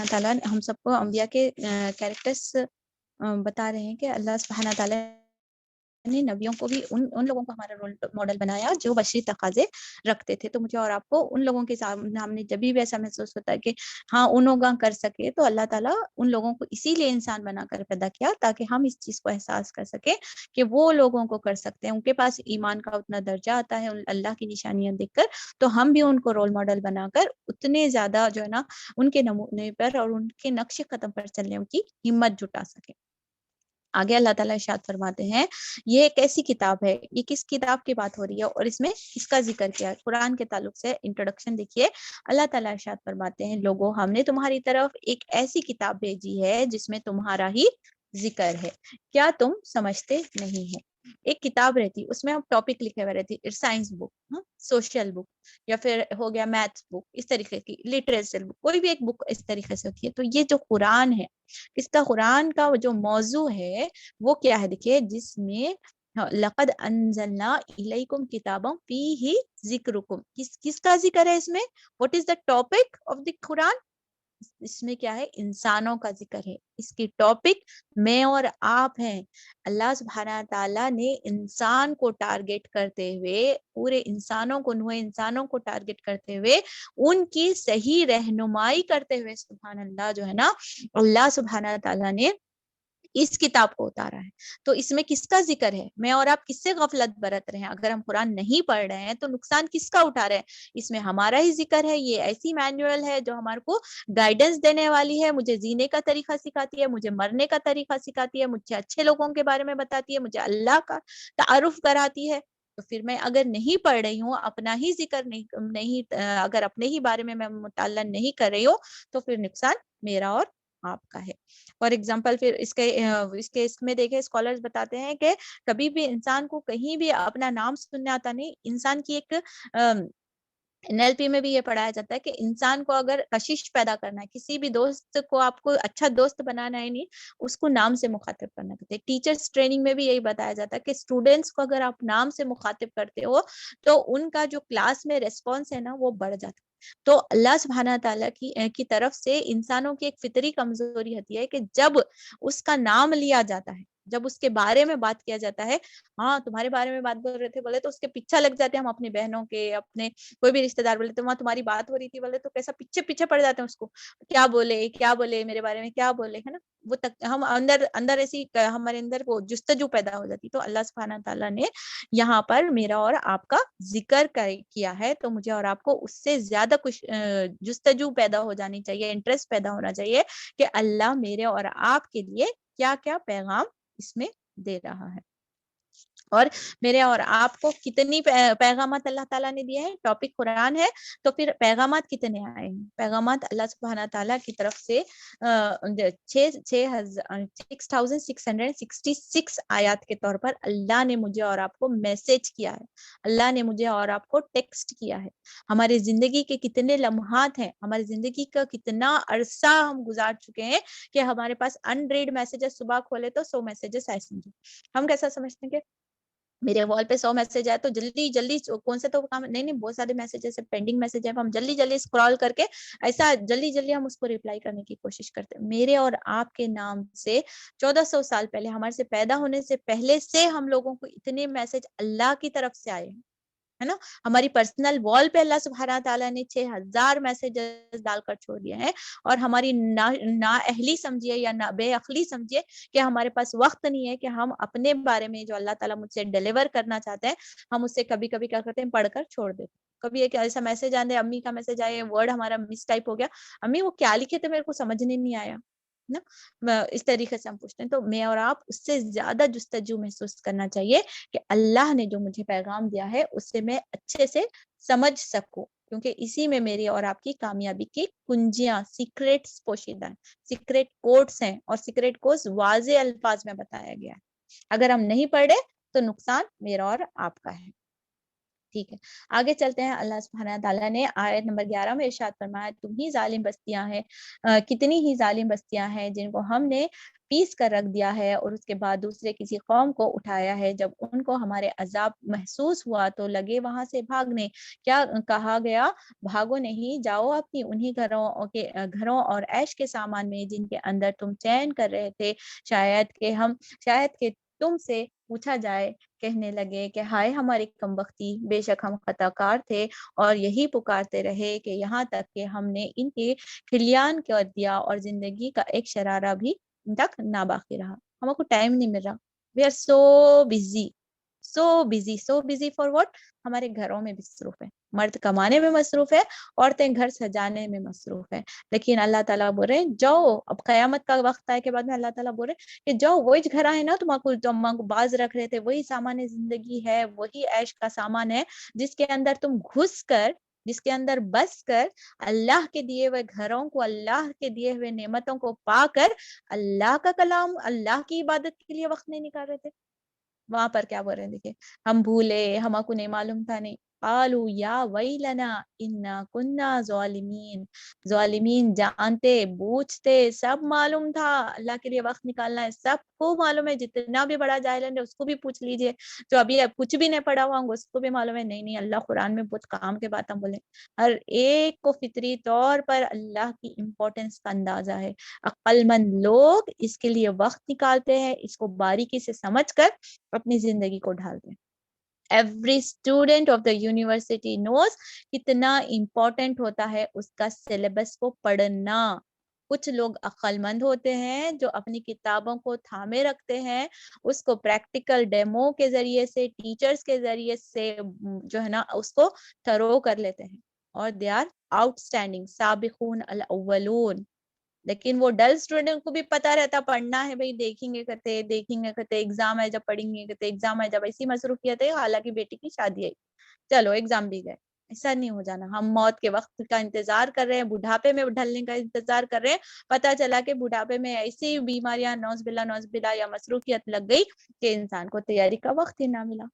تعالیٰ ہم سب کو انبیاء کے کیریکٹرس بتا رہے ہیں کہ اللہ سبحانہ تعالیٰ نے نبیوں کو بھی ان لوگوں کو ہمارا رول ماڈل بنایا جو بشری تقاضے رکھتے تھے. تو مجھے اور آپ کو ان لوگوں کے سامنے جب بھی ایسا محسوس ہوتا ہے کہ ہاں ان لوگوں کر سکے, تو اللہ تعالیٰ ان لوگوں کو اسی لیے انسان بنا کر پیدا کیا تاکہ ہم اس چیز کو احساس کر سکیں کہ وہ لوگوں کو کر سکتے ہیں, ان کے پاس ایمان کا اتنا درجہ آتا ہے اللہ کی نشانیاں دیکھ کر, تو ہم بھی ان کو رول ماڈل بنا کر اتنے زیادہ جو ہے نا ان کے نمونے پر اور ان کے نقش قدم پر چلنے کی ہمت جٹا سکے. آگے اللہ تعالیٰ ارشاد فرماتے ہیں یہ ایک ایسی کتاب ہے, یہ کس کتاب کی بات ہو رہی ہے اور اس میں اس کا ذکر کیا ہے. قرآن کے تعلق سے انٹروڈکشن دیکھیے, اللہ تعالیٰ ارشاد فرماتے ہیں لوگوں ہم نے تمہاری طرف ایک ایسی کتاب بھیجی ہے جس میں تمہارا ہی ذکر ہے, کیا تم سمجھتے نہیں ہیں. ایک کتاب رہتی اس میں ہم ٹاپک لکھے ہوئے رہتی, سائنس بک, سوشل بک, یا پھر ہو گیا میتھس بک, اس طریقے کی لٹریچر بک, کوئی بھی ایک بک اس طریقے سے ہوتی ہے. تو یہ جو قرآن ہے, اس کا قرآن کا جو موضوع ہے وہ کیا ہے, دیکھیے جس میں لقد انزلنا الیکم کتابا فیہ ذکرکم, کس کا ذکر ہے اس میں, what is the topic of the قرآن, اس میں کیا ہے, انسانوں کا ذکر ہے. اس کی ٹاپک میں اور آپ ہیں. اللہ سبحانہ تعالیٰ نے انسان کو ٹارگٹ کرتے ہوئے, پورے انسانوں کو, نوع انسانوں کو ٹارگٹ کرتے ہوئے, ان کی صحیح رہنمائی کرتے ہوئے سبحان اللہ جو ہے نا اللہ سبحانہ تعالیٰ نے اس کتاب کو اتارا ہے. تو اس میں کس کا ذکر ہے, میں اور آپ کس سے غفلت برت رہے ہیں. اگر ہم قرآن نہیں پڑھ رہے ہیں تو نقصان کس کا اٹھا رہے ہیں, اس میں ہمارا ہی ذکر ہے. یہ ایسی مینوئل ہے جو ہمارے کو گائیڈنس دینے والی ہے, مجھے جینے کا طریقہ سکھاتی ہے, مجھے مرنے کا طریقہ سکھاتی ہے, مجھے اچھے لوگوں کے بارے میں بتاتی ہے, مجھے اللہ کا تعارف کراتی ہے. تو پھر میں اگر نہیں پڑھ رہی ہوں, اپنا ہی ذکر نہیں اگر اپنے ہی بارے میں مطالعہ نہیں کر رہی ہوں, تو پھر نقصان میرا اور آپ کا ہے. فار ایگزامپل پھر اس میں دیکھیں اسکالرز بتاتے ہیں کہ کبھی بھی انسان کو کہیں بھی اپنا نام سننے آتا نہیں. انسان کی ایک NLP میں بھی یہ پڑھایا جاتا ہے کہ انسان کو اگر کشش پیدا کرنا ہے, کسی بھی دوست کو آپ کو اچھا دوست بنانا ہے, نہیں اس کو نام سے مخاطب کرنا پڑتا ہے. ٹیچرز ٹریننگ میں بھی یہی بتایا جاتا ہے کہ اسٹوڈینٹس کو اگر آپ نام سے مخاطب کرتے ہو تو ان کا جو کلاس میں ریسپانس ہے نا وہ بڑھ جاتا ہے. تو اللہ سبحانہ تعالیٰ کی طرف سے انسانوں کی ایک فطری کمزوری ہوتی ہے کہ جب اس کا نام لیا جاتا ہے, جب اس کے بارے میں بات کیا جاتا ہے, ہاں تمہارے بارے میں بات کر رہے تھے بولے تو اس کے پیچھے لگ جاتے ہیں ہم, اپنی بہنوں کے, اپنے کوئی بھی رشتہ دار بولے تو وہاں تمہاری بات ہو رہی تھی بولے تو کیسا پیچھے پڑ جاتے ہیں اس کو, کیا بولے میرے بارے میں, کیا بولے, ہے نا. وہ ہم اندر ایسی ہمارے اندر وہ جستجو پیدا ہو جاتی. تو اللہ سبحانہ تعالیٰ نے یہاں پر میرا اور آپ کا ذکر کیا ہے, تو مجھے اور آپ کو اس سے زیادہ کچھ جستجو پیدا ہو جانی چاہیے, انٹرسٹ پیدا ہونا چاہیے کہ اللہ میرے اور آپ کے لیے کیا کیا پیغام اس میں دے رہا ہے. اور میرے اور آپ کو کتنی پیغامات اللہ تعالیٰ نے دیے ہیں. ٹاپک قرآن ہے تو پھر پیغامات کتنے آئے ہیں. پیغامات اللہ سبحانہ تعالیٰ کی طرف سے 6666 آیات کے طور پر اللہ نے مجھے اور آپ کو میسج کیا ہے, اللہ نے مجھے اور آپ کو ٹیکسٹ کیا ہے. ہماری زندگی کے کتنے لمحات ہیں, ہماری زندگی کا کتنا عرصہ ہم گزار چکے ہیں کہ ہمارے پاس انریڈ میسیجز, صبح کھولے تو 100 میسیجز آئے سمجھے. ہم کیسا سمجھتے ہیں کہ میرے وال پہ 100 میسج آئے تو جلدی کون سے تو کام نہیں, بہت سارے میسیجز پینڈنگ میسج ہے, ہم جلدی اسکرول کر کے ایسا جلدی ہم اس کو ریپلائی کرنے کی کوشش کرتے ہیں. میرے اور آپ کے نام سے 1400 سال پہلے, ہمارے سے پیدا ہونے سے پہلے سے ہم لوگوں کو اتنے میسج اللہ کی طرف سے آئے ہیں, ہے نا. ہماری پرسنل وال پہ اللہ سبحانہ تعالیٰ نے 6000 میسیجز ڈال کر چھوڑ دیا ہے. اور ہماری نا اہلی سمجھیے یا بے عقلی سمجھیے کہ ہمارے پاس وقت نہیں ہے کہ ہم اپنے بارے میں جو اللہ تعالیٰ مجھ سے ڈیلیور کرنا چاہتے ہیں, ہم اسے کبھی کیا کرتے ہیں, پڑھ کر چھوڑ دیتے. کبھی ایک ایسا میسج آنے, امی کا میسج آئے, ورڈ ہمارا مس ٹائپ ہو گیا, امی وہ کیا لکھے تھے میرے کو سمجھنے نہیں آیا نا, اس طریقے سے ہم پوچھتے ہیں. تو میں اور آپ اس سے زیادہ جستجو محسوس کرنا چاہیے کہ اللہ نے جو مجھے پیغام دیا ہے اس سے میں اچھے سے سمجھ سکوں, کیونکہ اسی میں میری اور آپ کی کامیابی کی کنجیاں, سیکریٹس پوشیدہ ہیں, سیکریٹ کوڈز ہیں, اور سیکریٹ کوڈز واضح الفاظ میں بتایا گیا ہے. اگر ہم نہیں پڑھے تو نقصان میرا اور آپ کا ہے. ٹھیک ہے، آگے چلتے ہیں۔ اللہ سبحانہ تعالیٰ نے آیت نمبر 11 میں ارشاد فرمایا، تم ہی ظالم بستیاں ہیں، کتنی ہی ظالم بستیاں ہیں جن کو ہم نے پیس کر رکھ دیا ہے اور اس کے بعد دوسرے کسی قوم کو اٹھایا ہے، جب ان کو ہمارے عذاب محسوس ہوا تو لگے وہاں سے بھاگنے۔ کیا کہا گیا؟ بھاگو نہیں، جاؤ اپنی انہی گھروں اور عیش کے سامان میں جن کے اندر تم چین کر رہے تھے، شاید کہ تم سے پوچھا جائے۔ کہنے لگے کہ ہائے ہماری کم بختی، بے شک ہم خطا کار تھے اور یہی پکارتے رہے کہ یہاں تک کہ ہم نے ان کے کھلیان کر دیا اور زندگی کا ایک شرارہ بھی تک نہ باقی رہا۔ ہم کو ٹائم نہیں مل رہا، we are so busy for what? ہمارے گھروں میں مصروف ہے، مرد کمانے میں مصروف ہے، عورتیں گھر سجانے میں مصروف ہے، لیکن اللہ تعالیٰ بول رہے ہیں جاؤ، اب قیامت کا وقت آئے کے بعد میں اللہ تعالیٰ بول رہے ہیں کہ جاؤ، وہی گھر ہے نا تم کو باز رکھ رہے تھے، وہی سامان زندگی ہے، وہی عیش کا سامان ہے جس کے اندر تم گھس کر، جس کے اندر بس کر، اللہ کے دیے ہوئے گھروں کو، اللہ کے دیے ہوئے نعمتوں کو پا کر اللہ کا کلام، اللہ کی عبادت کے لیے وقت نہیں نکال رہے تھے۔ وہاں پر کیا بول رہے ہیں دیکھیں، ہم بھولے، ہم کو نہیں معلوم تھا، نہیں قالوا یا ویلنا انا کننا ظالمین جانتے بوجھتے سب معلوم تھا اللہ کے لیے وقت نکالنا ہے، سب کو معلوم ہے، جتنا بھی بڑا جاہل ہے اس کو بھی پوچھ لیجئے، جو ابھی کچھ بھی نہیں پڑھا ہوا ہوں اس کو بھی معلوم ہے۔ نہیں اللہ قرآن میں بہت کام کے باتیں بولے، ہر ایک کو فطری طور پر اللہ کی امپورٹنس کا اندازہ ہے، عقل مند لوگ اس کے لیے وقت نکالتے ہیں، اس کو باریکی سے سمجھ کر اپنی زندگی کو ڈھالتے ہیں۔ Every student of the university knows کتنا امپورٹنٹ ہوتا ہے اس کا سلیبس کو پڑھنا۔ کچھ لوگ عقل مند ہوتے ہیں جو اپنی کتابوں کو تھامے رکھتے ہیں، اس کو پریکٹیکل ڈیمو کے ذریعے سے، ٹیچرز کے ذریعے سے جو ہے نا اس کو تھرو کر لیتے ہیں، اور دے آر آؤٹ اسٹینڈنگ سابقون الاولون۔ لیکن وہ ڈل اسٹوڈنٹ کو بھی پتا رہتا پڑھنا ہے، بھائی دیکھیں گے کرتے ایگزام ہے، جب پڑھیں گے کرتے ایگزام ہے، جب ایسی مصروفیت ہے، حالانکہ بیٹی کی شادی ہے، چلو ایگزام بھی گئے۔ ایسا نہیں ہو جانا، ہم موت کے وقت کا انتظار کر رہے ہیں، بڑھاپے میں ڈھلنے کا انتظار کر رہے ہیں، پتا چلا کہ بڑھاپے میں ایسی بیماریاں نوز باللہ یا مصروفیت لگ گئی کہ انسان کو تیاری کا وقت ہی نہ ملا۔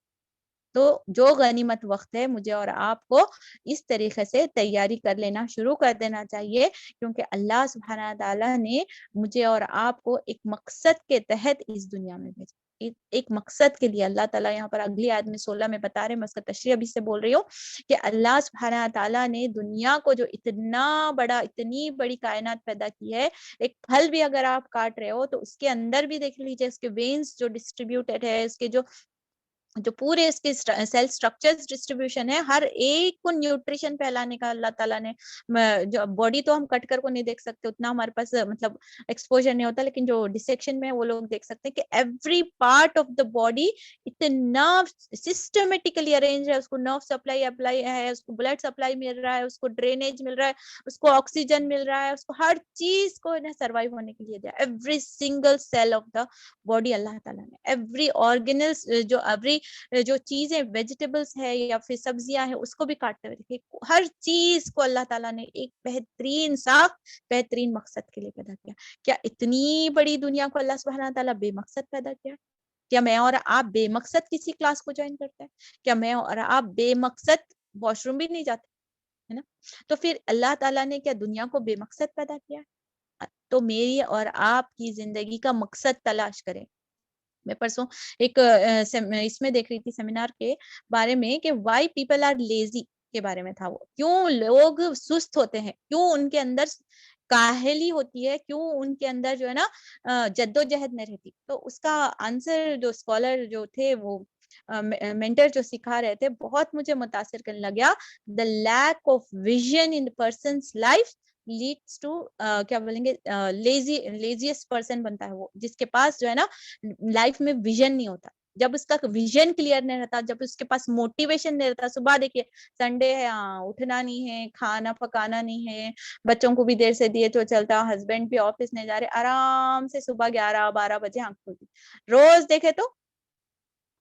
تو جو غنیمت وقت ہے، مجھے اور آپ کو اس طریقے سے تیاری کر لینا شروع کر دینا چاہیے، کیونکہ اللہ سبحانہ تعالیٰ نے مجھے اور آپ کو ایک مقصد کے تحت اس دنیا میں بھیجا، ایک مقصد کے لیے۔ اللہ تعالیٰ یہاں پر اگلی آیت میں 16 میں بتا رہے ہیں، میں اس کا تشریح ابھی سے بول رہی ہوں کہ اللہ سبحانہ تعالیٰ نے دنیا کو جو اتنی بڑی کائنات پیدا کی ہے، ایک پھل بھی اگر آپ کاٹ رہے ہو تو اس کے اندر بھی دیکھ لیجیے، اس کے وینز جو ڈسٹریبیوٹیڈ ہے، اس کے جو پورے اس کے سیل سٹرکچرز ڈسٹریبیوشن ہے، ہر ایک کو نیوٹریشن پھیلانے کا اللہ تعالیٰ نے، جو باڈی تو ہم کٹ کر کو نہیں دیکھ سکتے، اتنا ہمارے پاس مطلب ایکسپوجر نہیں ہوتا، لیکن جو ڈسیکشن میں وہ لوگ دیکھ سکتے ہیں کہ every part of the body اتنا سسٹمیٹیکلی ارینج ہے، اس کو نرو سپلائی اپلائی ہے، اس کو بلڈ سپلائی مل رہا ہے، اس کو ڈرینیج مل رہا ہے، اس کو آکسیجن مل رہا ہے، اس کو ہر چیز کو سروائیو ہونے کے لیے دیا، every single cell of the body Allah تعالیٰ نے، ایوری آرگنلس جو چیزیں ویجیٹیبلز ہے یا پھر سبزیاں ہیں اس کو بھی کاٹتے ہوئے دیکھیں، ہر چیز کو اللہ تعالیٰ نے ایک بہترین مقصد کے لیے پیدا کیا۔ کیا اتنی بڑی دنیا کو اللہ سبحانہ تعالیٰ بے مقصد پیدا کیا؟ کیا میں اور آپ بے مقصد کسی کلاس کو جوائن کرتے ہیں؟ کیا میں اور آپ بے مقصد واش روم بھی نہیں جاتے ہے نا؟ تو پھر اللہ تعالیٰ نے کیا دنیا کو بے مقصد پیدا کیا؟ تو میری اور آپ کی زندگی کا مقصد تلاش کریں۔ میں پرسوں ایک اس میں دیکھ رہی تھی سیمینار کے بارے میں کہ وائی پیپل آر لیزی کے بارے میں تھا، وہ کیوں لوگ سست ہوتے ہیں، کیوں ان کے اندر کاہلی ہوتی ہے، کیوں ان کے اندر جو ہے نا جد و جہد نہیں رہتی۔ تو اس کا آنسر جو اسکالر جو تھے، وہ مینٹر جو سکھا رہے تھے، بہت مجھے متاثر کرنے لگا۔ The lack of vision in persons life leads to کیا بولیں گے لیزیسٹ پرسن بنتا ہے وہ، جس کے پاس جو ہے نا لائف میں ویژن نہیں ہوتا۔ جب اس کا ویژن کلیئر نہیں رہتا، جب اس کے پاس موٹیویشن نہیں رہتا، صبح دیکھیے سنڈے ہے، اٹھنا نہیں ہے، کھانا پکانا نہیں ہے، بچوں کو بھی دیر سے دیے تو چلتا، ہسبینڈ بھی آفس نہیں جا رہے، آرام سے صبح 11-12 بجے آنکھ کھلتی، روز دیکھے تو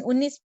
19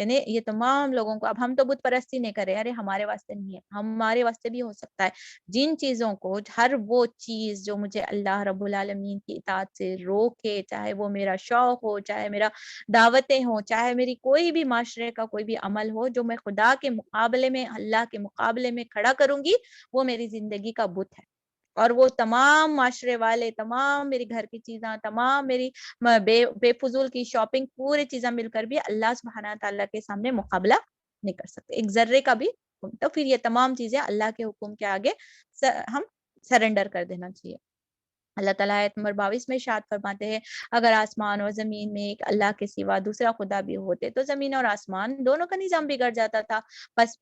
یعنی یہ تمام لوگوں کو، اب ہم تو بت پرستی نہیں کر رہے، ارے ہمارے واسطے نہیں ہے، ہمارے واسطے بھی ہو سکتا ہے. جن چیزوں کو، ہر وہ چیز جو مجھے اللہ رب العالمین کی اطاعت سے روکے، چاہے وہ میرا شوق ہو، چاہے میرا دعوتیں ہوں، چاہے میری کوئی بھی معاشرے کا کوئی بھی عمل ہو جو میں خدا کے مقابلے میں، اللہ کے مقابلے میں کھڑا کروں گی، وہ میری زندگی کا بت ہے. اور وہ تمام معاشرے والے، تمام میری گھر کی چیزیں، تمام میری بے فضول کی شاپنگ، پوری چیزیں مل کر بھی اللہ سبحانہ تعالیٰ کے سامنے مقابلہ نہیں کر سکتے ایک ذرے کا بھی. تو پھر یہ تمام چیزیں اللہ کے حکم کے آگے ہم سرنڈر کر دینا چاہیے. اللہ تعالیٰ آیت نمبر 22 میں ارشاد فرماتے ہیں، اگر آسمان اور زمین میں ایک اللہ کے سوا دوسرا خدا بھی ہوتے تو زمین اور آسمان دونوں کا نظام بگڑ جاتا تھا. پس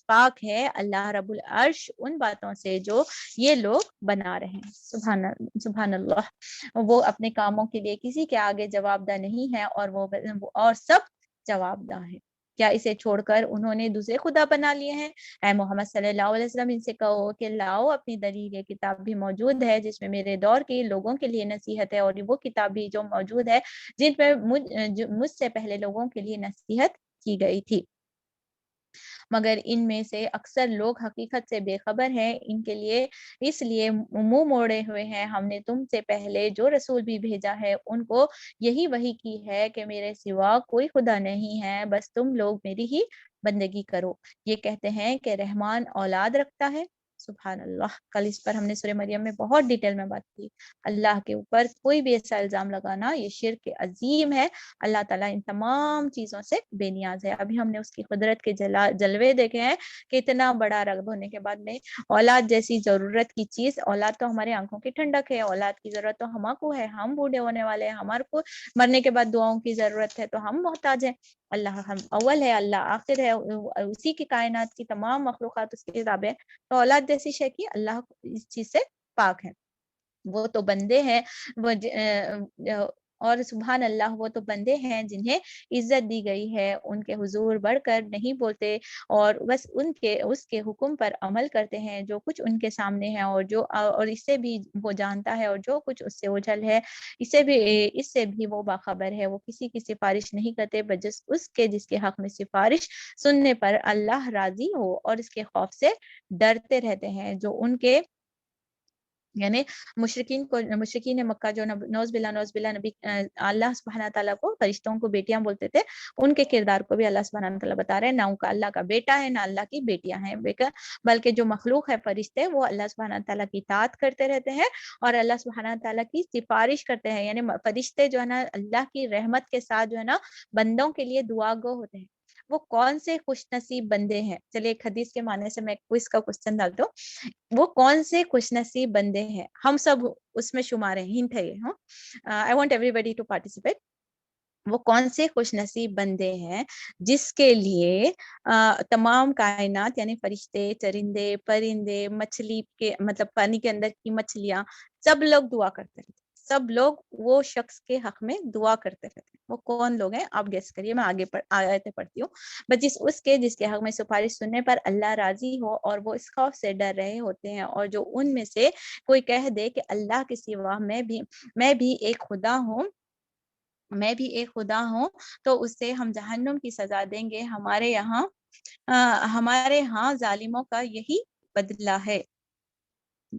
پاک ہے اللہ رب العرش ان باتوں سے جو یہ لوگ بنا رہے ہیں. سبحان اللہ. وہ اپنے کاموں کے لیے کسی کے آگے جواب دہ نہیں ہے، اور سب جواب دہ ہے. کیا اسے چھوڑ کر انہوں نے دوسرے خدا بنا لیے ہیں؟ اے محمد صلی اللہ علیہ وسلم ان سے کہو کہ لاؤ اپنی دلیل. یہ کتاب بھی موجود ہے جس میں میرے دور کے لوگوں کے لیے نصیحت ہے، اور وہ کتاب بھی جو موجود ہے جن میں مجھ سے پہلے لوگوں کے لیے نصیحت کی گئی تھی، مگر ان میں سے اکثر لوگ حقیقت سے بے خبر ہیں. ان کے لیے اس لیے منہ موڑے ہوئے ہیں. ہم نے تم سے پہلے جو رسول بھی بھیجا ہے ان کو یہی وحی کی ہے کہ میرے سوا کوئی خدا نہیں ہے، بس تم لوگ میری ہی بندگی کرو. یہ کہتے ہیں کہ رحمان اولاد رکھتا ہے. سبحان اللہ. کل اس پر ہم نے سورہ مریم میں بہت ڈیٹیل میں بات کی. اللہ کے اوپر کوئی بھی ایسا الزام لگانا یہ شرک عظیم ہے. اللہ تعالیٰ ان تمام چیزوں سے بے نیاز ہے. ابھی ہم نے اس کی قدرت کے جلوے دیکھے ہیں کہ اتنا بڑا رب ہونے کے بعد میں اولاد جیسی ضرورت کی چیز، اولاد تو ہمارے آنکھوں کی ٹھنڈک ہے، اولاد کی ضرورت تو ہم کو ہے، ہم بوڑھے ہونے والے ہیں، ہمارے کو مرنے کے بعد دعاؤں کی ضرورت ہے، تو ہم محتاج ہیں. اللہ ہم اول ہے، اللہ آخر ہے، اسی کی کائنات کی تمام مخلوقات اس کے تابع ہے. تو اولاد جیسی شے کی اللہ اس چیز سے پاک ہے. وہ تو بندے ہیں، اور سبحان اللہ وہ تو بندے ہیں جنہیں عزت دی گئی ہے، ان کے حضور بڑھ کر نہیں بولتے، اور بس اس کے حکم پر عمل کرتے ہیں جو کچھ ان کے سامنے ہے، اور اس سے بھی وہ جانتا ہے، اور جو کچھ اس سے اوجھل ہے اس سے بھی وہ باخبر ہے. وہ کسی کی سفارش نہیں کرتے بجز اس کے جس کے حق میں سفارش سننے پر اللہ راضی ہو، اور اس کے خوف سے ڈرتے رہتے ہیں. جو ان کے یعنی مشرکین مکہ جو نوز باللہ نبی اللہ سبحانہ تعالیٰ کو، فرشتوں کو بیٹیاں بولتے تھے، ان کے کردار کو بھی اللہ سبحانہ تعالیٰ بتا رہے ہیں. نہ ان کا اللہ کا بیٹا ہے، نہ اللہ کی بیٹیاں ہیں، بلکہ جو مخلوق ہے فرشتے، وہ اللہ سبحانہ تعالیٰ کی اطاعت کرتے رہتے ہیں اور اللہ سبحانہ تعالیٰ کی سفارش کرتے ہیں. یعنی فرشتے جو ہے نا اللہ کی رحمت کے ساتھ جو ہے نا بندوں کے لیے دعا گو ہوتے ہیں. وہ کون سے خوش نصیب بندے ہیں؟ چلیے ایک حدیث کے معنی سے میں کوئز کا کوسچن ڈالتا ہوں. وہ کون سے خوش نصیب بندے ہیں؟ ہم سب اس میں شمار ہیں. ہنٹ ہے یہ. I want everybody to participate. وہ کون سے خوش نصیب بندے ہیں جس کے لیے تمام کائنات یعنی فرشتے، چرندے، پرندے، مچھلی کے مطلب پانی کے اندر کی مچھلیاں، سب لوگ دعا کرتے رہتے، سب لوگ وہ شخص کے حق میں دعا کرتے رہتے. وہ کون لوگ ہیں آپ گیس کریے. میں آگے آیتیں پڑھتی ہوں. بس جس کے حق میں سفارش سننے پر اللہ راضی ہو اور وہ اس خوف سے ڈر رہے ہوتے ہیں، اور جو ان میں سے کوئی کہہ دے کہ اللہ کے سوا میں بھی ایک خدا ہوں تو اس سے ہم جہنم کی سزا دیں گے. ہمارے ہاں ظالموں کا یہی بدلہ ہے.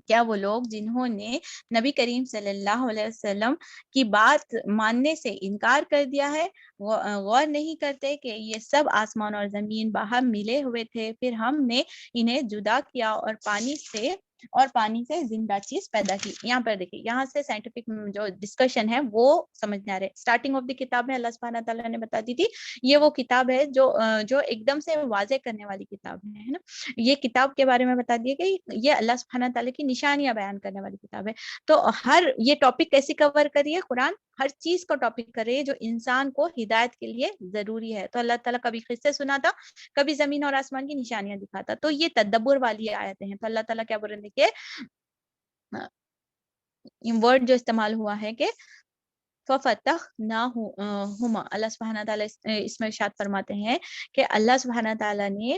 کیا وہ لوگ جنہوں نے نبی کریم صلی اللہ علیہ وسلم کی بات ماننے سے انکار کر دیا ہے غور نہیں کرتے کہ یہ سب آسمان اور زمین باہر ملے ہوئے تھے، پھر ہم نے انہیں جدا کیا اور پانی سے زندہ چیز پیدا کی. یہاں پر دیکھیے، یہاں سے سائنٹیفک جو ڈسکشن ہے وہ سمجھنے آ رہے. اسٹارٹنگ آف دی کتاب میں اللہ سبحانہ تعالیٰ نے بتا دی تھی یہ وہ کتاب ہے جو ایک دم سے واضح کرنے والی کتاب ہے نا. یہ کتاب کے بارے میں بتا دیا کہ یہ اللہ سبحانہ تعالیٰ کی نشانیاں بیان کرنے والی کتاب ہے. تو یہ ٹاپک کیسے کور کریے؟ قرآن ہر چیز کو ٹاپک کر رہی ہے جو انسان کو ہدایت کے لیے ضروری ہے. تو اللہ تعالیٰ کبھی قصے سناتا، کبھی زمین اور آسمان کی نشانیاں دکھاتا. تو یہ تدبر والی آیتیں ہیں. تو اللہ تعالیٰ کیا بول رہے ہیں کہ ورڈ جو استعمال ہوا ہے کہ فَفَتَحْنَاهُمَا، اللہ سبحانہ تعالیٰ اس میں ارشاد فرماتے ہیں کہ اللہ سبحانہ تعالیٰ نے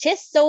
600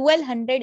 1200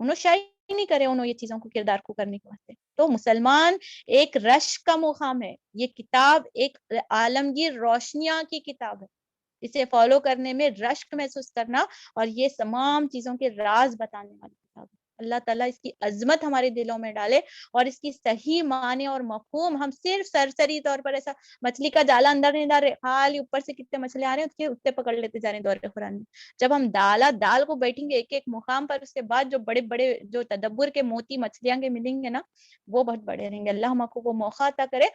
انہوں شاید نہیں کرے انہوں یہ چیزوں کو کردار کو کرنے کے واسطے. تو مسلمان ایک رشک کا مقام ہے. یہ کتاب ایک عالمگیر روشنیاں کی کتاب ہے. اسے فالو کرنے میں رشک محسوس کرنا اور یہ تمام چیزوں کے راز بتانے والی کتاب ہے. اللہ تعالیٰ اس کی عظمت ہمارے دلوں میں ڈالے اور اس کی صحیح معنی اور مفہوم. ہم صرف سرسری طور پر ایسا مچھلی کا جالا اندر نہیں ڈال رہے, خالی اوپر سے کتنے مچھلے آ رہے ہیں اس کے پکڑ لیتے جا رہے ہیں دور قرآن میں. جب ہم دال کو بیٹھیں گے ایک ایک مقام پر, اس کے بعد جو بڑے بڑے جو تدبر کے موتی مچھلیاں کے ملیں گے نا, وہ بہت بڑے رہیں گے. اللہ ہم کو وہ موقع عطا کرے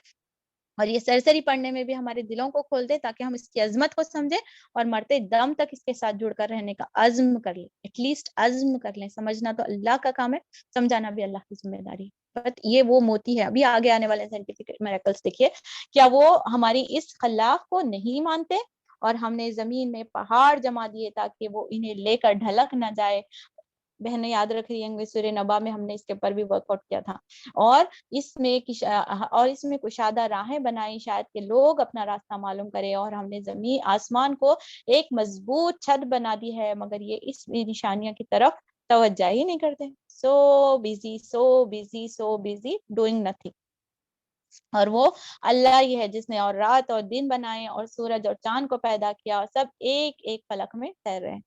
اور یہ سرسری پڑھنے میں بھی ہمارے دلوں کو کھول دے تاکہ ہم اس کی عظمت کو سمجھیں اور مرتے دم تک اس کے ساتھ جڑ کر رہنے کا عزم کر لیں. ایٹ لیسٹ عزم کر لیں. سمجھنا تو اللہ کا کام ہے, سمجھانا بھی اللہ کی ذمہ داری. بٹ یہ وہ موتی ہے. ابھی آگے آنے والے سائنٹیفک میریکلز دیکھیے, کیا وہ ہماری اس خلاق کو نہیں مانتے اور ہم نے زمین میں پہاڑ جما دیے تاکہ وہ انہیں لے کر ڈھلک نہ جائے. بہنیں یاد رکھ رہی ہیں سورہ نبا میں ہم نے اس کے اوپر بھی ورک آؤٹ کیا تھا. اور اس میں کشادہ راہیں بنائی شاید کہ لوگ اپنا راستہ معلوم کرے. اور ہم نے زمین آسمان کو ایک مضبوط چھت بنا دی ہے مگر یہ اس نشانیاں کی طرف توجہ ہی نہیں کرتے. سو بیزی ڈوئنگ نتھنگ. اور وہ اللہ ہی ہے جس نے اور رات اور دن بنائے اور سورج اور چاند کو پیدا کیا اور سب ایک ایک فلک میں تیر رہے ہیں.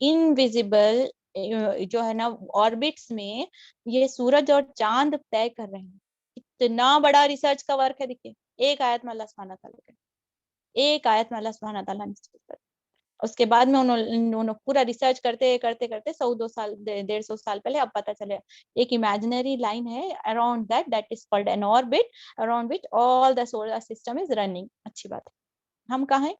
انویزیبل جو ہے نا آربٹس میں یہ سورج اور چاند طے کر رہے ہیں. اتنا بڑا ریسرچ کا ورک ہے. دیکھیے ایک آیت میں اللہ سبحانہ تعالیٰ نے اس کے بعد میں انہوں پورا ریسرچ کرتے 100-200 سال پہلے اب پتہ چلے ایک امیجنری لائن ہے around that is called an orbit around which all the solar system is running. اچھی بات ہے. ہم کہاں ہیں؟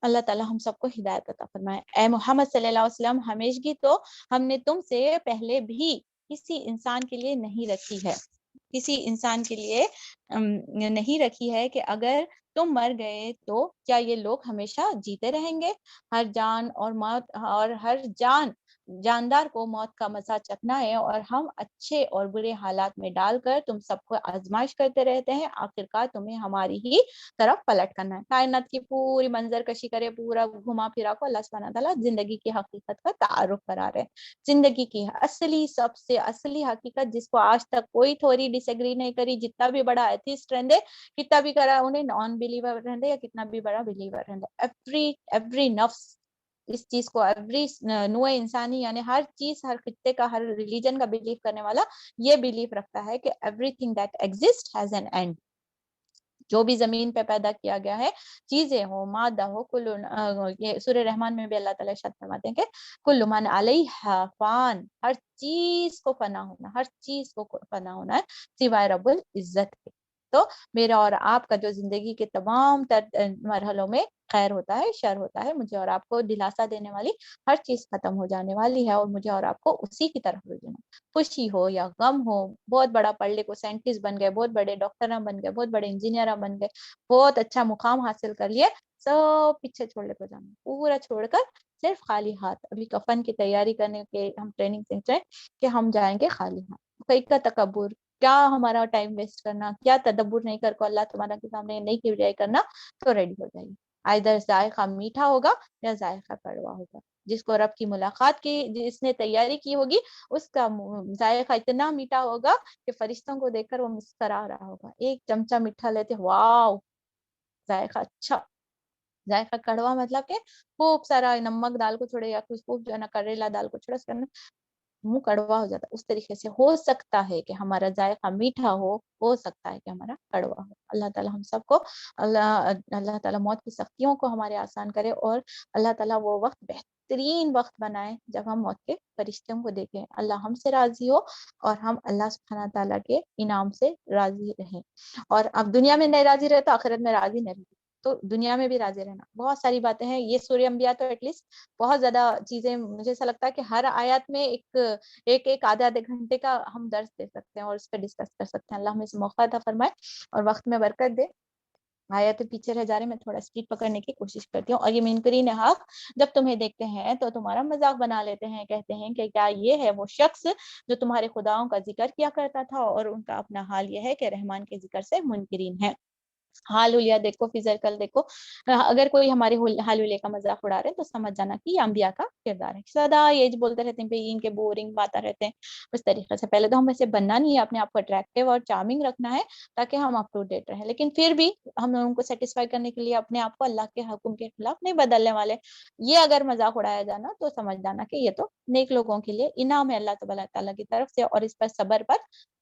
اللہ تعالیٰ ہم سب کو ہدایت عطا فرمائے. اے محمد صلی اللہ علیہ وسلم, ہمیشگی تو ہم نے تم سے پہلے بھی کسی انسان کے لیے نہیں رکھی ہے, کسی انسان کے لیے نہیں رکھی ہے کہ اگر تم مر گئے تو کیا یہ لوگ ہمیشہ جیتے رہیں گے. ہر جان اور موت اور ہر جاندار کو موت کا مزہ چکھنا ہے اور ہم اچھے اور برے حالات میں ڈال کر تم سب کو آزمائش کرتے رہتے ہیں. آخرکار تمہیں ہماری ہی طرف پلٹ کرنا ہے. کائنات کی پوری منظر کشی کرے, پورا گھما پھرا کو اللہ سبحانہ تعالیٰ زندگی کی حقیقت کا تعارف کرا رہے. زندگی کی سب سے اصلی حقیقت جس کو آج تک کوئی تھوڑی ڈس ایگری نہیں کری, جتنا بھی بڑا ایتھیسٹ رہندے, کتنا بھی کرا انہیں نان بلیور رہندے یا کتنا بھی بڑا بلیور رہندے, ایوری نفس اس چیز کو, ایوری نوع انسانی یعنی ہر چیز, ہر خطے کا, ہر ریلیجن کا بلیف کرنے والا یہ بلیف رکھتا ہے کہ every thing that exist has an and. جو بھی زمین پہ پیدا کیا گیا ہے, چیزیں ہو, مادہ ہو, یہ سورہ رحمان میں بھی اللہ تعالیٰ ارشاد فرماتے ہیں کہ کل من علیہا فان, ہر چیز کو فنا ہونا, ہر چیز کو فنا ہونا ہے سوائے رب العزت کے. تو میرا اور آپ کا جو زندگی کے تمام مرحلوں میں خیر ہوتا ہے, شر ہوتا ہے, مجھے اور آپ کو دلاسا دینے والی ہر چیز ختم ہو جانے والی ہے اور مجھے اور آپ کو اسی کی طرف رجوع ہے. خوشی ہو یا غم ہو, بہت بڑا پڑھ لے کو سائنٹسٹ بن گئے, بہت بڑے ڈاکٹر بن گئے, بہت بڑے انجینئر بن گئے, بہت اچھا مقام حاصل کر لیے, سب پیچھے چھوڑ لے کو جانا, پورا چھوڑ کر صرف خالی ہاتھ. ابھی کفن کی تیاری کرنے کے ہم ٹریننگ سیکھ رہے ہیں کہ ہم جائیں گے خالی ہاتھ. کوئی کا تکبر, کیا ہمارا ٹائم ویسٹ کرنا, کیا تدبر نہیں کر کو اللہ تمہارا کے سامنے نہیں کی بجائی کرنا, تو ریڈی ہو جائیے. ادھر ذائقہ میٹھا ہوگا یا ذائقہ کڑوا ہوگا. جس کو رب کی ملاقات کی, جس نے تیاری کی ہوگی, اس کا ذائقہ اتنا میٹھا ہوگا کہ فرشتوں کو دیکھ کر وہ مسکرا رہا ہوگا. ایک چمچہ میٹھا لیتے, واو ذائقہ اچھا. ذائقہ کڑوا مطلب کہ خوب سارا نمک دال کو چھوڑے یا کچھ خوب جو ہے نا کریلا دال کو چھوڑے, اس کا منہ کڑوا ہو جاتا. اس طریقے سے ہو سکتا ہے کہ ہمارا ذائقہ میٹھا ہو سکتا ہے کہ ہمارا کڑوا ہو. اللہ تعالیٰ ہم سب کو, اللہ تعالیٰ موت کی سختیوں کو ہمارے آسان کرے اور اللہ تعالیٰ وہ وقت بہترین وقت بنائے جب ہم موت کے فرشتوں کو دیکھیں. اللہ ہم سے راضی ہو اور ہم اللہ سبحانہ تعالیٰ کے انعام سے راضی رہیں. اور اب دنیا میں نہیں راضی رہے تو آخرت میں راضی نہیں رہے, تو دنیا میں بھی راضی رہنا. بہت ساری باتیں ہیں. یہ سورہ انبیاء تو ایٹ لیسٹ بہت زیادہ چیزیں, مجھے ایسا لگتا ہے کہ ہر آیات میں ایک آدھے گھنٹے کا ہم درس دے سکتے ہیں اور اس پہ ڈسکس کر سکتے ہیں. اللہ ہمیں سے موقع عطا فرمائے اور وقت میں برکت دے. آیات پیچھے رہ جا رہے, میں تھوڑا اسپیڈ پکڑنے کی کوشش کرتی ہوں. اور یہ منکرین حق جب تمہیں دیکھتے ہیں تو تمہارا مذاق بنا لیتے ہیں, کہتے ہیں کہ کیا یہ ہے وہ شخص جو تمہارے خداؤں کا ذکر کیا کرتا تھا, اور ان کا اپنا حال یہ ہے کہ رحمان کے ذکر سے منکرین ہے. حال حلیہ دیکھو، فی سرکل دیکھو، اگر کوئی ہمارے حال حلیہ کا مذاق اڑا رہے ہیں تو سمجھ جانا کہ یہ انبیاء کا کردار ہے. سدا یہ بولتے رہتے ہیں بھائی ان کے بورنگ باتیں رہتے ہیں. اس طریقے سے پہلے تو ہم ایسے بننا نہیں ہے، اپنے آپ کو اٹریکٹیو اور چارمنگ رکھنا ہے تاکہ ہم اپ ٹو ڈیٹ رہیں. لیکن پھر بھی ہم ان کو سیٹسفائی کرنے کے لیے اپنے آپ کو اللہ کے حکم کے خلاف نہیں بدلنے والے. یہ اگر مذاق اڑایا جانا تو سمجھ جانا کہ یہ تو نیک لوگوں کے لیے انعام ہے اللہ تبارک تعالیٰ کی طرف سے، اور اس پر صبر پر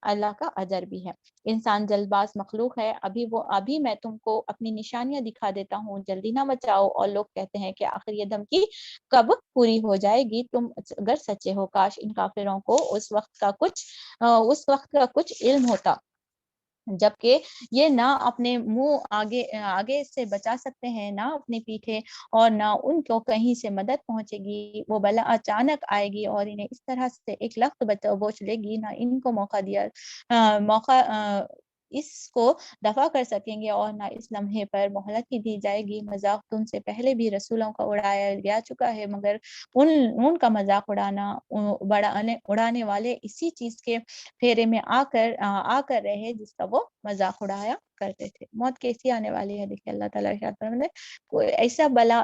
اللہ کا اجر بھی ہے. انسان جلد باز مخلوق ہے. ابھی میں تم کو اپنی نشانیاں دکھا دیتا ہوں، جلدی نہ مچاؤ. اور لوگ کہتے ہیں کہ آخر یہ دھمکی کب پوری ہو جائے گی؟ تم اگر سچے ہو، کاش ان کافروں کو اس وقت کا کچھ علم ہوتا جبکہ یہ نہ اپنے منہ آگے سے بچا سکتے ہیں، نہ اپنی پیٹھے، اور نہ ان کو کہیں سے مدد پہنچے گی. وہ بلا اچانک آئے گی اور انہیں اس طرح سے ایک لخت بوچھ لے گی، نہ ان کو موقع اس کو دفع کر سکیں گے اور نہ اس لمحے پر مہلت ہی دی جائے گی. مذاق تم سے پہلے بھی رسولوں کا اڑایا جا چکا ہے، مگر ان کا مذاق اڑانے والے اسی چیز کے پھیرے میں آ کر رہے جس کا وہ مذاق اڑایا کرتے تھے. موت کیسی آنے والی ہے؟ دیکھیے اللہ تعالیٰ کوئی ایسا بلا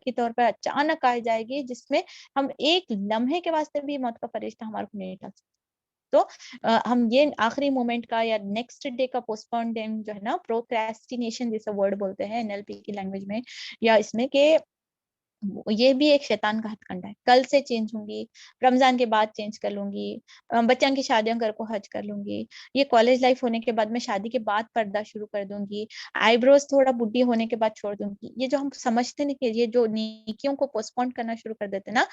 کے طور پر اچانک آ جائے گی جس میں ہم ایک لمحے کے واسطے بھی موت کا فرشتہ ہمارے کو نہیں ٹال سکتے. تو ہم یہ آخری مومنٹ کا یا نیکسٹ ڈے کا پوسٹ پون جو ہے نا، پروکریسٹینیشن جیسا ورڈ بولتے ہیں NLP کی لینگویج میں یا اس میں، کہ یہ بھی ایک شیطان کا ہتھ کنڈا ہے. کل سے چینج ہوں گی، رمضان کے بعد چینج کر لوں گی، بچوں کی شادیاں کر کو حج کر لوں گی، یہ کالج لائف ہونے کے بعد میں شادی کے بعد پردہ شروع کر دوں گی، آئی بروز تھوڑا بڈھی ہونے کے بعد چھوڑ دوں گی. یہ جو ہم سمجھتے ہیں کہ یہ جو نیکیوں کو پوسٹ پون کرنا شروع کر دیتے نا،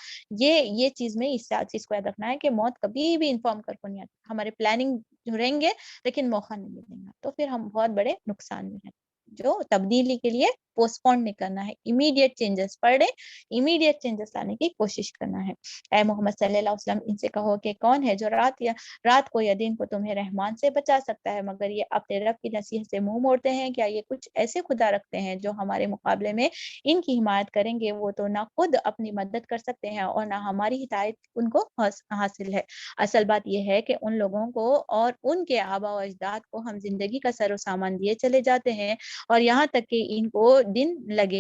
یہ چیز میں اس چیز کو یاد رکھنا ہے کہ موت کبھی بھی انفارم کر کو نہیں آتی. ہمارے پلاننگ رہیں گے لیکن موقع نہیں ملے گا، تو پھر ہم بہت بڑے نقصان میں ہیں. جو تبدیلی کے لیے پوسٹ پون نہیں کرنا ہے، امیڈیٹ چینجز پڑھیں، امیڈیٹ چینجز لانے کی کوشش کرنا ہے. اے محمد صلی اللہ علیہ وسلم ان سے کہو کہ کون ہے جو رات کو یا دن کو تمہیں رحمان سے بچا سکتا ہے، مگر یہ اپنے رب کی نصیحت سے منہ موڑتے ہیں. کیا یہ کچھ ایسے خدا رکھتے ہیں جو ہمارے مقابلے میں ان کی حمایت کریں گے؟ وہ تو نہ خود اپنی مدد کر سکتے ہیں اور نہ ہماری ہدایت ان کو حاصل ہے. اصل بات یہ ہے کہ ان لوگوں کو اور ان کے آبا و اجداد کو ہم زندگی کا سر و سامان دیے چلے جاتے ہیں، اور یہاں تک کہ ان کو دن لگ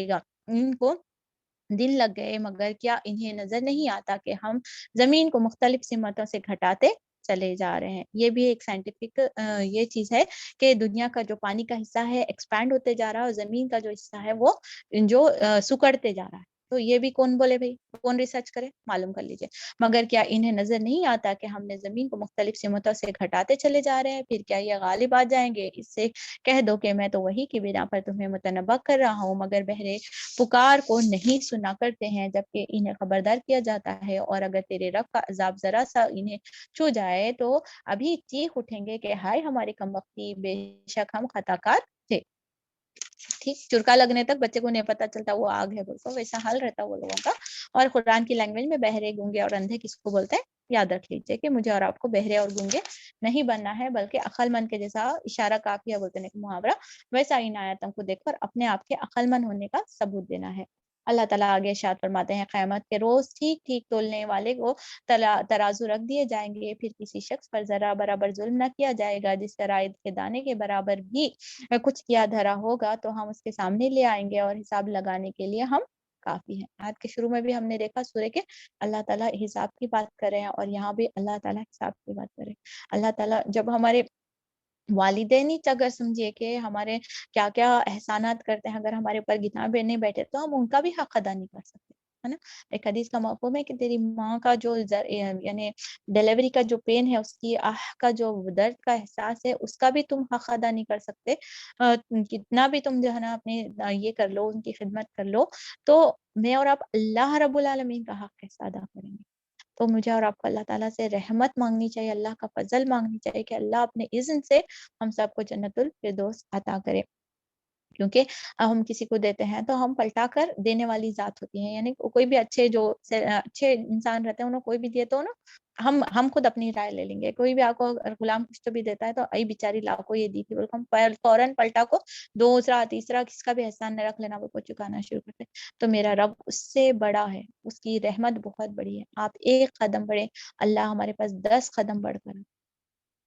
گئے، مگر کیا انہیں نظر نہیں آتا کہ ہم زمین کو مختلف سمتوں سے گھٹاتے چلے جا رہے ہیں. یہ بھی ایک سائنٹیفک یہ چیز ہے کہ دنیا کا جو پانی کا حصہ ہے ایکسپینڈ ہوتے جا رہا ہے، اور زمین کا جو حصہ ہے وہ جو سکڑتے جا رہا ہے. تو یہ بھی کون بولے بھائی، کون ریسرچ کرے، معلوم کر لیجئے. مگر کیا انہیں نظر نہیں آتا کہ ہم نے زمین کو مختلف سمتوں سے گھٹاتے چلے جا رہے ہیں؟ پھر کیا یہ غالب آ جائیں گے؟ اس سے کہہ دو کہ میں تو وہی کی بنا پر تمہیں متنبہ کر رہا ہوں، مگر بہرے پکار کو نہیں سنا کرتے ہیں جبکہ انہیں خبردار کیا جاتا ہے. اور اگر تیرے رب کا عذاب ذرا سا انہیں چھو جائے تو ابھی چیخ اٹھیں گے کہ ہائے ہماری کم وقتی، بے شک ہم خطا کار تھے. ٹھیک، چرکا لگنے تک بچے کو نہیں پتا چلتا وہ آگ ہے بول کو، ویسا حال رہتا وہ لوگوں کا. اور قرآن کی لینگویج میں بہرے، گونگے اور اندھے کس کو بولتے ہیں؟ یاد رکھ لیجئے کہ مجھے اور آپ کو بہرے اور گونگے نہیں بننا ہے، بلکہ عقل مند کے جیسا اشارہ کافیہ بولتے ہیں محاورہ، ویسا ان آیاتوں کو دیکھ کر اپنے آپ کے عقل مند ہونے کا ثبوت دینا ہے. اللہ تعالیٰ آگے ارشاد فرماتے ہیں قیامت کے روز ٹھیک ٹھیک تولنے والے کو ترازو رکھ دیے جائیں گے، پھر کسی شخص پر ذرا برابر ظلم نہ کیا جائے گا. جس شرائط کے دانے کے برابر بھی کچھ کیا دھرا ہوگا تو ہم اس کے سامنے لے آئیں گے، اور حساب لگانے کے لیے ہم کافی ہیں. آیت کے شروع میں بھی ہم نے دیکھا سورہ کے اللہ تعالیٰ حساب کی بات کر رہے ہیں، اور یہاں بھی اللہ تعالیٰ حساب کی بات کر رہے ہیں. اللہ تعالیٰ جب ہمارے والدین ہی اگر سمجھیے کہ ہمارے کیا کیا احسانات کرتے ہیں، اگر ہمارے اوپر گنا نہیں بیٹھے تو ہم ان کا بھی حق ادا نہیں کر سکتے، ہے نا. ایک حدیث کا مفہوم ہے کہ تیری ماں کا جو یعنی ڈیلیوری کا جو پین ہے، اس کی کا جو درد کا احساس ہے، اس کا بھی تم حق ادا نہیں کر سکتے. کتنا بھی تم جو ہے نا اپنے یہ کر لو، ان کی خدمت کر لو، تو میں اور آپ اللہ رب العالمین کا حق کیسے ادا کریں گے؟ تو مجھے اور آپ کو اللہ تعالیٰ سے رحمت مانگنی چاہیے، اللہ کا فضل مانگنی چاہیے کہ اللہ اپنے اذن سے ہم سب کو جنت الفردوس عطا کرے. کیونکہ ہم کسی کو دیتے ہیں تو ہم پلٹا کر دینے والی ذات ہوتی ہیں. یعنی کوئی بھی اچھے انسان رہتے ہیں، انہوں کوئی بھی دیے تو نا ہم خود اپنی رائے لے لیں گے. کوئی بھی آپ کو غلام کچھ تو بھی دیتا ہے تو ای بیچاری لا کو یہ دی تھی بول ہم فوراً پلٹا کو دوسرا تیسرا کس کا بھی احسان نہ رکھ لینا، وہ کو چکانا شروع کرتے. تو میرا رب اس سے بڑا ہے، اس کی رحمت بہت بڑی ہے. آپ ایک قدم بڑھے، اللہ ہمارے پاس 10 قدم بڑھ کر.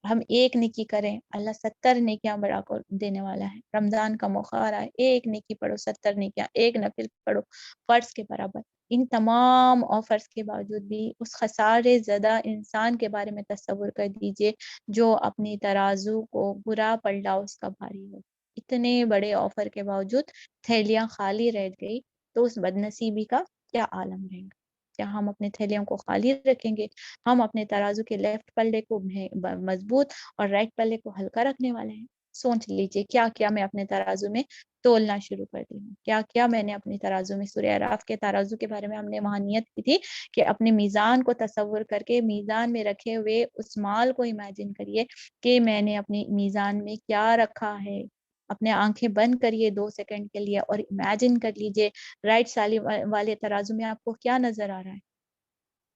ہم ایک نیکی کریں، اللہ 70 نیکیاں بڑھا کر دینے والا ہے۔ رمضان کا موقع آ رہا ہے، ایک نیکی پڑھو 70 نیکیاں، ایک نفل پڑھو فرض کے برابر۔ ان تمام آفرز کے باوجود بھی اس خسارے زدہ انسان کے بارے میں تصور کر دیجئے جو اپنی ترازو کو برا پلٹا اس کا بھاری ہو۔ اتنے بڑے آفر کے باوجود تھیلیاں خالی رہ گئی تو اس بدنصیبی کا کیا عالم رہے گا؟ کیا ہم اپنے تھیلیوں کو خالی رکھیں گے؟ ہم اپنے ترازو کے لیفٹ پلے کو مضبوط اور رائٹ پلے کو ہلکا رکھنے والے ہیں؟ سوچ لیجئے کیا کیا میں اپنے ترازو میں تولنا شروع کر دی ہوں، کیا کیا میں نے اپنی ترازو میں۔ سورہ اعراف کے ترازو کے بارے میں ہم نے وہاں نیت کی تھی کہ اپنے میزان کو تصور کر کے میزان میں رکھے ہوئے اس مال کو امیجن کریے کہ میں نے اپنی میزان میں کیا رکھا ہے۔ اپنے آنکھیں بند کریے 2 سیکنڈ کے لیے اور امیجن کر لیجئے رائٹ سالی والے ترازو میں آپ کو کیا نظر آ رہا ہے؟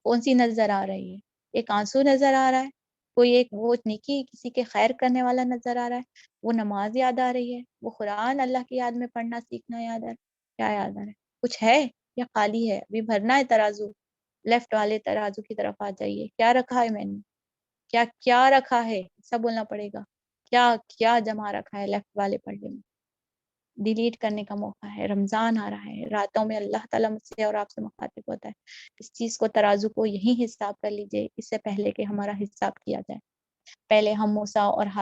کون سی نظر آ رہی ہے؟ ایک آنسو نظر آ رہا ہے؟ کوئی ایک وہ نیکی کسی کے خیر کرنے والا نظر آ رہا ہے؟ وہ نماز یاد آ رہی ہے؟ وہ قرآن اللہ کی یاد میں پڑھنا سیکھنا یاد آ رہا ہے؟ کیا یاد آ رہا ہے؟ کچھ ہے یا خالی ہے؟ ابھی بھرنا ہے ترازو۔ لیفٹ والے ترازو کی طرف آ جائیے، کیا رکھا ہے میں نے؟ کیا کیا رکھا ہے؟ سب بولنا پڑے گا۔ کیا کیا جمع رکھا ہے لیفٹ والے پردے میں؟ ڈیلیٹ کرنے کا موقع ہے۔ رمضان آ رہا ہے، راتوں میں اللہ تعالیٰ مجھ سے اور آپ سے مخاطب ہوتا ہے۔ اس چیز کو ترازو کو یہی حساب کر لیجئے اس سے پہلے کہ ہمارا حساب کیا جائے۔ پہلے ہم موسیٰ اور